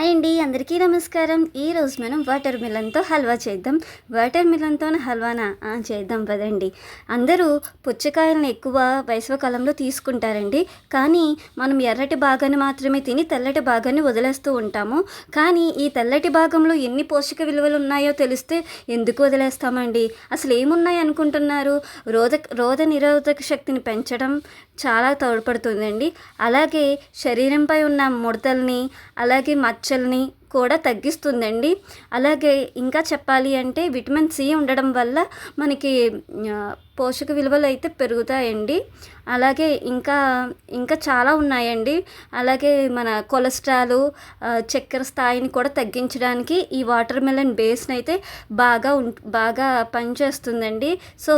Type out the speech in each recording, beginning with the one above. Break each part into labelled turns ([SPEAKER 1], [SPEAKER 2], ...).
[SPEAKER 1] Hi అండి, అందరికీ నమస్కారం. ఈరోజు మనం వాటర్ మిలన్తో హల్వా చేద్దాం. వాటర్ మిలన్తో హల్వానా చేద్దాం పదండి. అందరూ పుచ్చకాయలను ఎక్కువ వేసవికాలంలో తీసుకుంటారండి. కానీ మనం ఎర్రటి భాగాన్ని మాత్రమే తిని తెల్లటి భాగాన్ని వదిలేస్తూ ఉంటాము. కానీ ఈ తెల్లటి భాగంలో ఎన్ని పోషక విలువలు ఉన్నాయో తెలిస్తే ఎందుకు వదిలేస్తామండి? అసలు ఏమున్నాయి అనుకుంటున్నారు? రోగ నిరోధక శక్తిని పెంచడం చాలా తోడ్పడుతుందండి. అలాగే శరీరంపై ఉన్న ముడతల్ని, అలాగే మచ్చల్ని కూడా తగ్గిస్తుందండి. అలాగే ఇంకా చెప్పాలి అంటే విటమిన్ సి ఉండడం వల్ల మనకి పోషక విలువలు అయితే పెరుగుతాయండి. అలాగే ఇంకా ఇంకా చాలా ఉన్నాయండి. అలాగే మన కొలెస్ట్రాల్, చక్కెర స్థాయిని కూడా తగ్గించడానికి ఈ వాటర్ మెలన్ బేస్ని అయితే బాగా పనిచేస్తుందండి. సో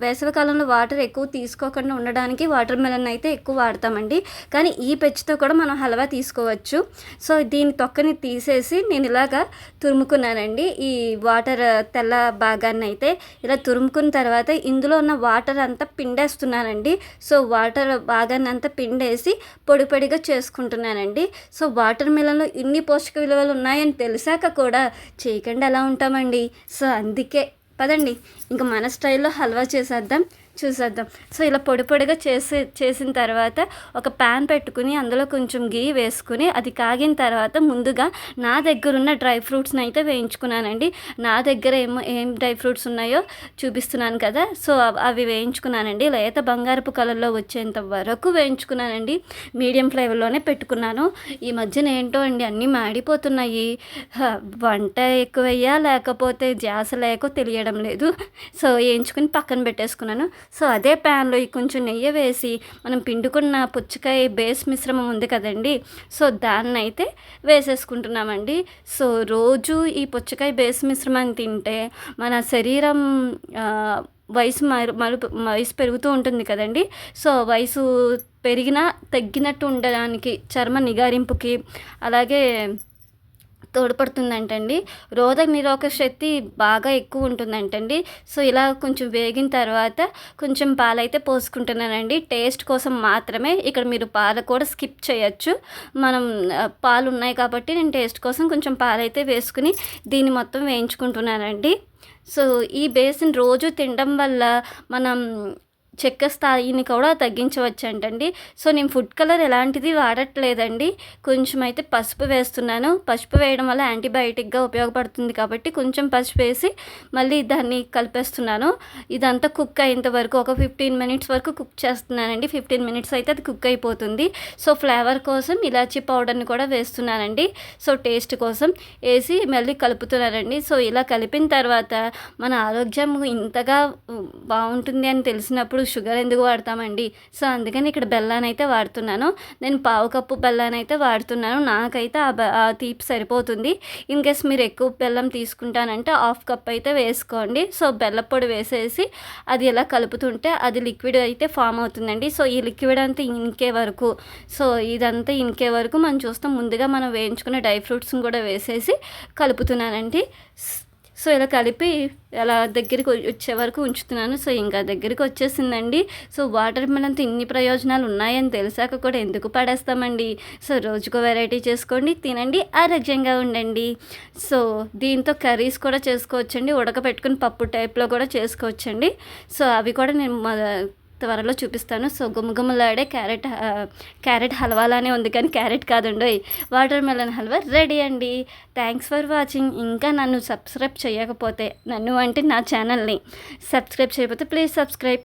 [SPEAKER 1] వేసవికాలంలో వాటర్ ఎక్కువ తీసుకోకుండా ఉండడానికి వాటర్ మెలన్ అయితే ఎక్కువ వాడతామండి. కానీ ఈ పెచ్చుతో కూడా మనం హల్వా తీసుకోవచ్చు. సో దీని తొక్కని తీసేసి నేను ఇలాగా తురుముకున్నానండి. ఈ వాటర్ తెల్ల భాగాన్ని అయితే ఇలా తురుముకున్న తర్వాత ఇందులో ఉన్న వాటర్ అంతా పిండేస్తున్నానండి. సో వాటర్ భాగాన్ని అంతా పిండేసి పొడి పొడిగా చేసుకుంటున్నానండి. సో వాటర్ మిలన్లో ఇన్ని పోషక విలువలు ఉన్నాయని తెలిసాక కూడా చేయకుండా ఎలా ఉంటామండి? సో అందుకే పదండి ఇంకా మన స్టైల్లో హల్వా చూసేద్దాం. సో ఇలా పొడి పొడిగా చేసిన తర్వాత ఒక ప్యాన్ పెట్టుకుని అందులో కొంచెం గీ వేసుకుని అది కాగిన తర్వాత ముందుగా నా దగ్గర ఉన్న డ్రై ఫ్రూట్స్ని అయితే వేయించుకున్నానండి. నా దగ్గర ఏం డ్రై ఫ్రూట్స్ ఉన్నాయో చూపిస్తున్నాను కదా. సో అవి వేయించుకున్నానండి. లేత బంగారపు కలర్లో వచ్చేంత వరకు వేయించుకున్నానండి. మీడియం ఫ్లేవర్లోనే పెట్టుకున్నాను. ఈ మధ్యన ఏంటో అండి అన్నీ మాడిపోతున్నాయి. వంట ఎక్కువయ్యా లేకపోతే జాస లేకో తెలియడం లేదు. సో వేయించుకుని పక్కన పెట్టేసుకున్నాను. సో అదే ప్యాన్లో కొంచెం నెయ్యి వేసి మనం పిండుకున్న పుచ్చకాయ బేస్ మిశ్రమం ఉంది కదండి. సో దాన్ని అయితే వేసేసుకుంటున్నామండి. సో రోజు ఈ పుచ్చకాయ బేస్ మిశ్రమాన్ని తింటే మన శరీరం వయసు పెరుగుతూ ఉంటుంది కదండి. సో వయసు పెరిగినా తగ్గినట్టు ఉండడానికి, చర్మ నిగారింపుకి అలాగే తోడ్పడుతుందంటండి. రోగ నిరోధక శక్తి బాగా ఎక్కువ ఉంటుందంటండి. సో ఇలా కొంచెం వేగిన తర్వాత కొంచెం పాలైతే పోసుకుంటున్నానండి. టేస్ట్ కోసం మాత్రమే. ఇక్కడ మీరు పాలు కూడా స్కిప్ చేయొచ్చు. మనం పాలు ఉన్నాయి కాబట్టి నేను టేస్ట్ కోసం కొంచెం పాలైతే వేసుకుని దీన్ని మొత్తం వేయించుకుంటున్నానండి. సో ఈ బేస్ని రోజు తినడం వల్ల మనం చక్కెర స్థాయిని కూడా తగ్గించవచ్చు అంటండి. సో నేను ఫుడ్ కలర్ ఎలాంటిది వాడట్లేదండి. కొంచెం అయితే పసుపు వేస్తున్నాను. పసుపు వేయడం వల్ల యాంటీబయాటిక్గా ఉపయోగపడుతుంది కాబట్టి కొంచెం పసుపు వేసి మళ్ళీ దాన్ని కలిపేస్తున్నాను. ఇదంతా కుక్ అయ్యేంత వరకు ఒక 15 మినిట్స్ వరకు కుక్ చేస్తున్నానండి. 15 మినిట్స్ అయితే అది కుక్ అయిపోతుంది. సో ఫ్లేవర్ కోసం ఇలాచీ పౌడర్ని కూడా వేస్తున్నానండి. సో టేస్ట్ కోసం వేసి మళ్ళీ కలుపుతున్నానండి. సో ఇలా కలిపిన తర్వాత మన ఆరోగ్యం ఇంతగా బాగుంటుంది అని తెలిసినప్పుడు షుగర్ ఎందుకు వాడతామండి? సో అందుకని ఇక్కడ బెల్లాన్ని అయితే వాడుతున్నాను. నేను 1/2 కప్పు బెల్లాన్ని అయితే వాడుతున్నాను. నాకైతే ఆ తీపి సరిపోతుంది. ఇన్ కేస్ మీరు ఎక్కువ బెల్లం తీసుకుంటానంటే 1/2 కప్ అయితే వేసుకోండి. సో బెల్లం పొడి వేసేసి అది ఇలా కలుపుతుంటే అది లిక్విడ్ అయితే ఫామ్ అవుతుందండి. సో ఈ లిక్విడ్ అంతా ఇదంతా ఇంకే వరకు మనం చూస్తాం. ముందుగా మనం వేయించుకున్న డ్రై ఫ్రూట్స్ని కూడా వేసేసి కలుపుతున్నానండి. సో ఇలా కలిపి అలా దగ్గరికి వచ్చే వరకు ఉంచుతున్నాను. సో ఇంకా దగ్గరికి వచ్చేసిందండి. సో వాటర్ మిలన్తో ఇన్ని ప్రయోజనాలు ఉన్నాయని తెలిసాక కూడా ఎందుకు పడేస్తామండి? సో రోజుకో వెరైటీ చేసుకోండి, తినండి, ఆరోగ్యంగా ఉండండి. సో దీంతో కర్రీస్ కూడా చేసుకోవచ్చండి. ఉడకపెట్టుకుని పప్పు టైప్లో కూడా చేసుకోవచ్చండి. సో అవి కూడా నేను త్వరలో చూపిస్తాను. సో గుమగుమలాడే క్యారెట్ హల్వాలానే ఉంది కానీ క్యారెట్ కాదండి, వాటర్ మెలన్ హల్వా రెడీ అండి. Thanks for watching. ఇంకా నన్ను సబ్స్క్రైబ్ చేయకపోతే, నన్ను అంటే నా ఛానల్ని సబ్స్క్రైబ్ చేయకపోతే ప్లీజ్ సబ్స్క్రైబ్.